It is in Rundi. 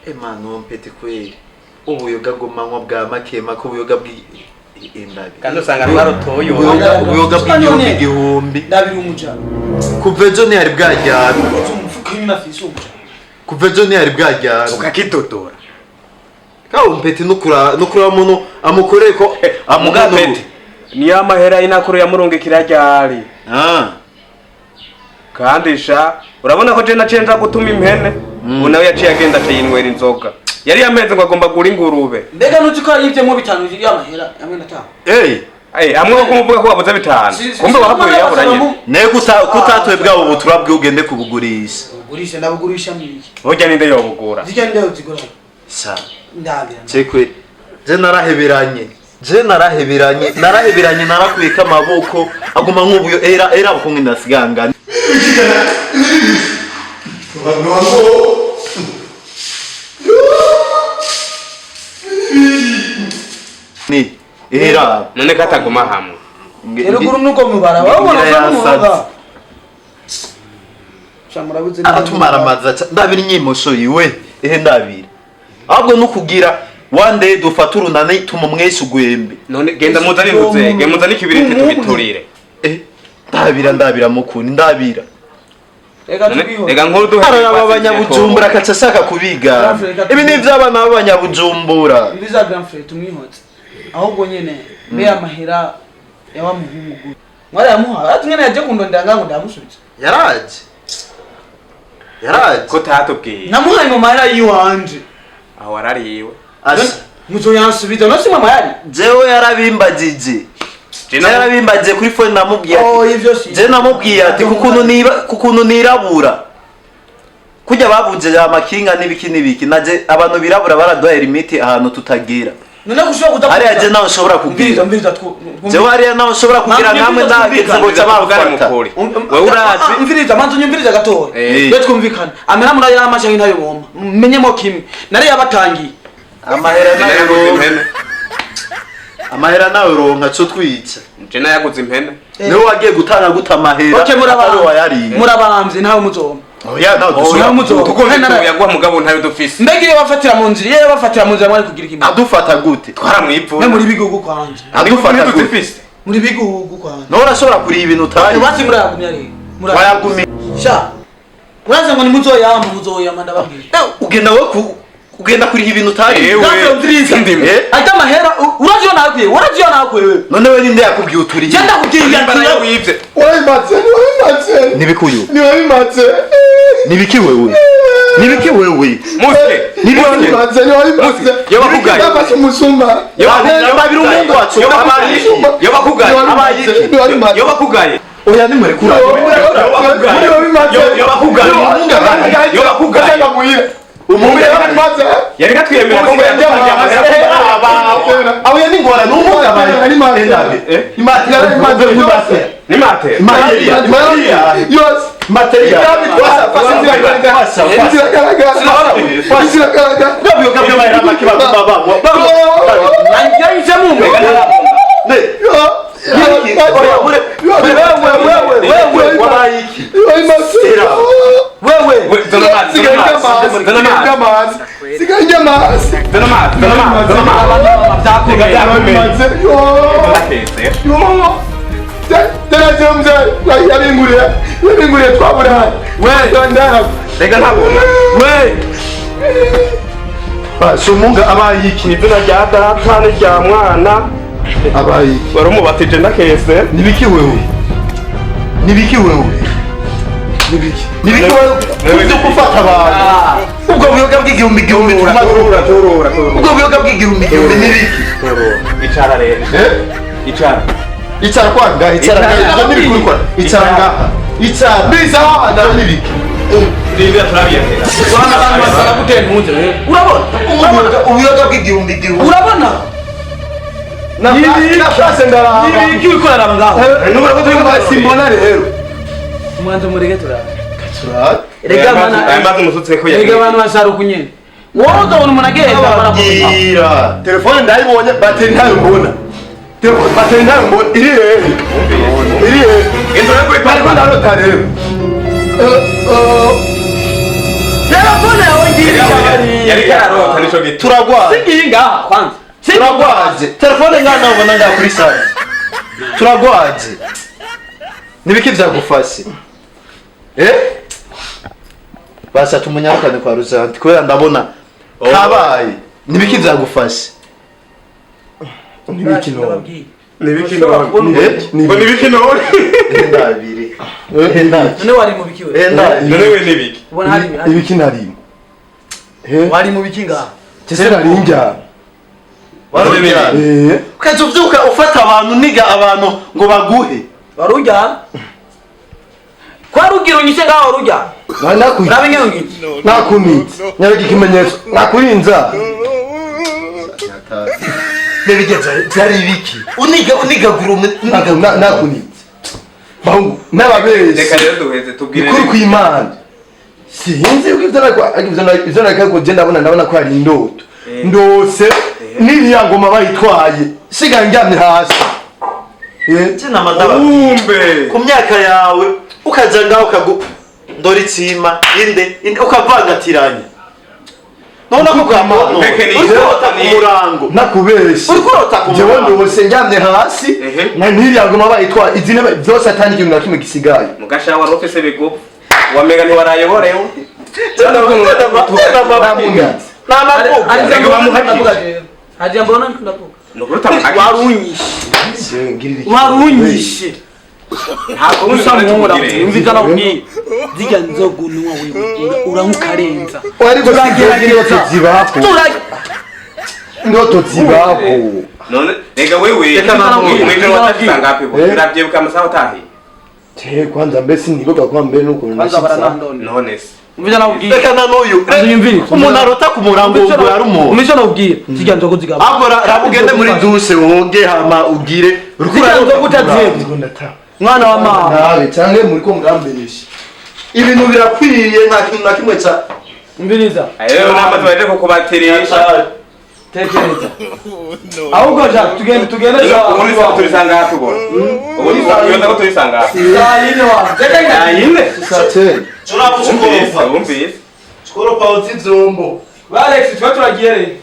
Emano mpete kweli. Ubuyoga bw'amanywa bwa makema ko ubuyoga bw'indabi. Kandi usanga twarotoye ubuyoga bw'igihumbi. Ndabiri umujana. Kuva ejo ni hari bwajyana. Kuva ejo ni hari bwajyana. Ukakitotora. Kawo mpete nukura muntu amukoreye ko amugapete. Ni amahera inakuru ya murunge kirajyari. Kandi sha urabona ko je nacenza gutuma impene unawe yaciye agenda atayinwera inzoga yari yameze ngo agomba gura ingurube mbega nuzi ko yivye mu bitanu iri amahera amwe natanga amwe kumuvuga ko wabuze bitanu kumbe wahavuye yaburanye ne kutatwe bwabo butura bwugende kubugurisha ugurisha ndabugurisha miki hoja ninde yobugura zijya ninde uzigura sa ndabira cekwe je naraheberanye narakubika amaboko aguma nk'ubuyo era bukumwe nasigangana ni era none kataguma hamwe rero kuri nuko mubara wabona muvuga chamurabuze atumara maza ndabira inyimosho yiwe ndabira ahubwo nukugira one day dufaturunane tumumweshe ugwembe none genda muzani nduze muzani kibiriti tubiturire ndabira mukuni ndabira ega nkuru duhe abanyabujumbura kacashaka kubiga ibi ni ivy'abana b'abanyabujumbura ndiza grand frère tumwihoze ahubwo nyene be amahera yawa muhungu mwari yamuha ati nyene yaje kundondera ngango ndamusubiza yaraje ko tatubwiye namuhaye mu mahera yiwanje aho warariwe muzo yansubiza no sima mayari jewe yarabimbagije yarabimbagiye kuri phone namubwiye je namubwiye ati kukuntu nirabura kujya babuje amakinga n'ibiki naje abantu birabura baraduha limite ahantu tutagira none gushobora ari aje nawe ushobora kugira je wari nawe ushobora kugira nkamwe ndageze ngo cyabafata wewe urazi umviriza manzo nyumviriza gato twe twumvikana amera muri ya mashangi ntayo bomba menyemo kimwe nari yabatangiye amahera nawe ronka cyo twica je nayaguze impene niwe wagiye gutanga guta amahera atari wayariye murabamvye ntawe muzoma oya nawe dusubira muzoma tukumvikana yaguha mugabo ntayo dufise mbega iyo bafatira mu nzira iyo bafatira mu nzira mwari kugira kimwe adufata gute twaramwipfu ne muri bigugu kwanje adufata gute muri bigugu kwanje no urashobora kuri ibintu utari basi muragumya rero muragumya sha uraze ngo ni muzoyama ndababwira ugenda kuri ibintu utari gato ndiriza ata mahera uraziyo nakwe none we ninde yakubwiye uturi genda kubwira mbara wivye wabimatse nibikuyu nibiki wewe muske nibimatse yabakugaye bafashe umusumba babiri umuntu wacu yabakugaye oya ni muri kura umumwe maze yari katwiyemera ko aho yani ngora n'umuga bari ari maze ni mate yos material yaringuriye twabura rega ntabona sumunga abayiki izina rya data n'irya mwana abayiki warumubatije ndakese nibiki wewe nibiki wewe kuzo gufata abantu ubwo buyoga bw'igihumbi ubwo buyoga bw'igihumbi nibiki icara rero icara kwanga icara nibiki kubikora icara ngaha icara biza hana nibiki Ribia turabiyakira. Wana abantu basara gutera impunzi. Urabona? Ubuyoga bw'igihumbi urabona? Nibi nashase ndara. Nibi kikorera ngaho. Nubwo turi simbona rero. Mwanzo murege turara. Rega mana amaze musutse ko rega abantu basara kunyene. Wowe uzabona umuntu agenda barakugira. Telefone ndayibonye bateri ntayo mbona. Bateri ntayo mbona iri rero. Iri rero. Indora kuri pariko ndarota rero. telefone yawe ngiye yari kararota nico gito turagwaje singinga kwanza turagwaje telefone ngana ubona nga kuri sare turagwaje nibiki vyagufashe basa tumunyarukane kwa Ruzanti kubera ndabona kabaye nibiki vyagufashe Nibiki none ndabiri none wari mu bikiwe none we nibiki ubona hari ibiki narimo wari mu bikinga Chese narinjya warujya ukaje uvyuka ufata abantu niga abantu ngo baguhe warujya kwa rugira unyise ngaho warujya nakuyi nakunitse nyaraki ikimenyetso nakurinza nebigeza byari ibiki uniga guru nakunitse bahungu n'ababeshyi reka rero duheze tubwire kuri kw'Imana sinzi uko ivyo nakako je ndabona ko ari indoto ndose n'iriya ngoma bayitwaye sigaye ndyamye hasi tena madaba umbe ku myaka yawe ukaja ngaho ndora itsima inde ukavangatiranya none ko kwamano urota ku murango nakubeshye urota ku jewe murango ndose ndyamye hasi na n'iriya ngoma bayitwaye izine byose atandi ikintu na kimwe gisigaye mugasha wa Facecebook wamega ntiwarayoborewe hadi mbona ndavuga nukuruta warunyishe ntabwo usamura umvikana ubwiye zijya nzogunwa wewe uramukarenza ariko ndoto zibaho ndoto zibaho none rega wewe umwete watakisanga hapi bo biravyebuka amasaha utahi kwanza mbese nibuka kwa mbere nuko none se umvikana ubwiye reka nanuyu umuntu arota ku murango ngo yari umuntu umvikana ubwiye zijya nzogo zigaba agora rabugende muri duse woge hama ugire zijya nzogo utazebye mwana wa mama nawe cyangwa muri ko muramberesha ibintu birakwiye nta kintu na kimwe ca umviriza ayo namaze baje ko kubatirisha tekereza ahubwo ja tugende ubundi turisanga hapi bo ubundi yoza ko turisanga hapi yine wa yine turabuchukoropa umvise chikoropa udzidzombo Alex twa turagiye